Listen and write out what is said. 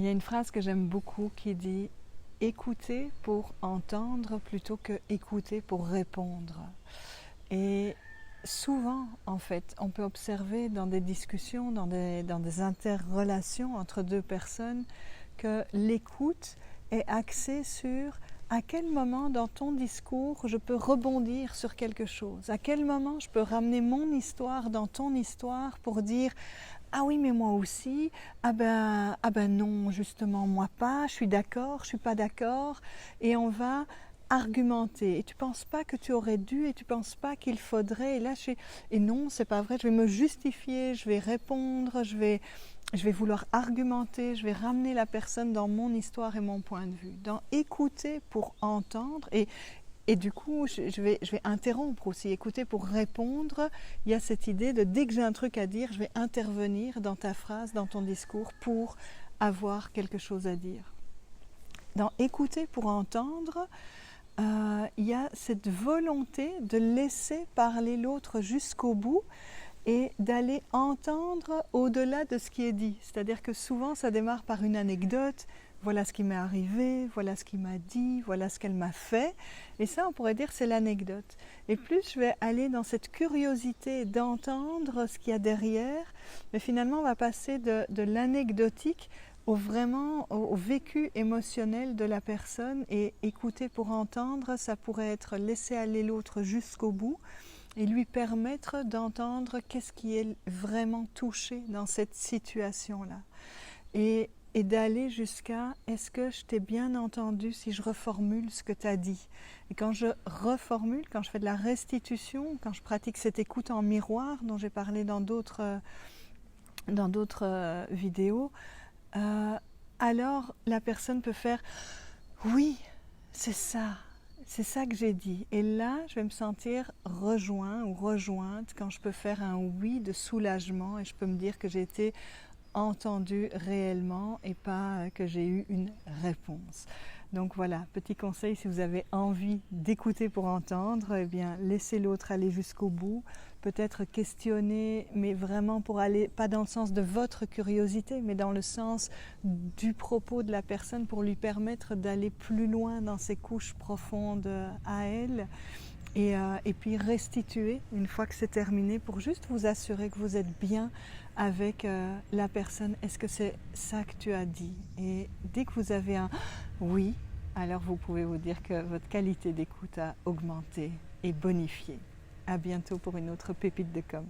Il y a une phrase que j'aime beaucoup qui dit « écouter pour entendre plutôt que écouter pour répondre ». Et souvent, en fait, on peut observer dans des discussions, dans des interrelations entre deux personnes, que l'écoute est axée sur à quel moment dans ton discours je peux rebondir sur quelque chose, à quel moment je peux ramener mon histoire dans ton histoire pour dire « ah oui mais moi aussi, ah ben non justement moi pas, je suis d'accord, je suis pas d'accord » et on va argumenter et tu penses pas que tu aurais dû et tu penses pas qu'il faudrait et non c'est pas vrai, je vais me justifier, je vais répondre, je vais vouloir argumenter, je vais ramener la personne dans mon histoire et mon point de vue. Dans écouter pour entendre et du coup, je vais interrompre aussi, écouter pour répondre. Il y a cette idée de dès que j'ai un truc à dire, je vais intervenir dans ta phrase, dans ton discours pour avoir quelque chose à dire. Dans écouter pour entendre, il y a cette volonté de laisser parler l'autre jusqu'au bout et d'aller entendre au-delà de ce qui est dit. C'est-à-dire que souvent, ça démarre par une anecdote. Voilà ce qui m'est arrivé, voilà ce qu'il m'a dit, voilà ce qu'elle m'a fait. Et ça, on pourrait dire, c'est l'anecdote. Et plus je vais aller dans cette curiosité d'entendre ce qu'il y a derrière, mais finalement, on va passer de l'anecdotique au vécu émotionnel de la personne. Et écouter pour entendre, ça pourrait être laisser aller l'autre jusqu'au bout et lui permettre d'entendre qu'est-ce qui est vraiment touché dans cette situation-là. Et d'aller jusqu'à est-ce que je t'ai bien entendu si je reformule ce que tu as dit. Et quand je reformule, quand je fais de la restitution, quand je pratique cette écoute en miroir dont j'ai parlé dans d'autres vidéos, alors la personne peut faire « oui, c'est ça que j'ai dit ». Et là, je vais me sentir rejoint ou rejointe quand je peux faire un oui de soulagement et je peux me dire que j'ai été entendu réellement et pas que j'ai eu une réponse. Donc voilà, petit conseil, si vous avez envie d'écouter pour entendre, eh bien laissez l'autre aller jusqu'au bout, peut-être questionner, mais vraiment pour aller, pas dans le sens de votre curiosité, mais dans le sens du propos de la personne pour lui permettre d'aller plus loin dans ses couches profondes à elle. Et puis restituer une fois que c'est terminé pour juste vous assurer que vous êtes bien avec la personne. Est-ce que c'est ça que tu as dit? Et dès que vous avez un oui, alors vous pouvez vous dire que votre qualité d'écoute a augmenté et bonifié. À bientôt pour une autre pépite de com'.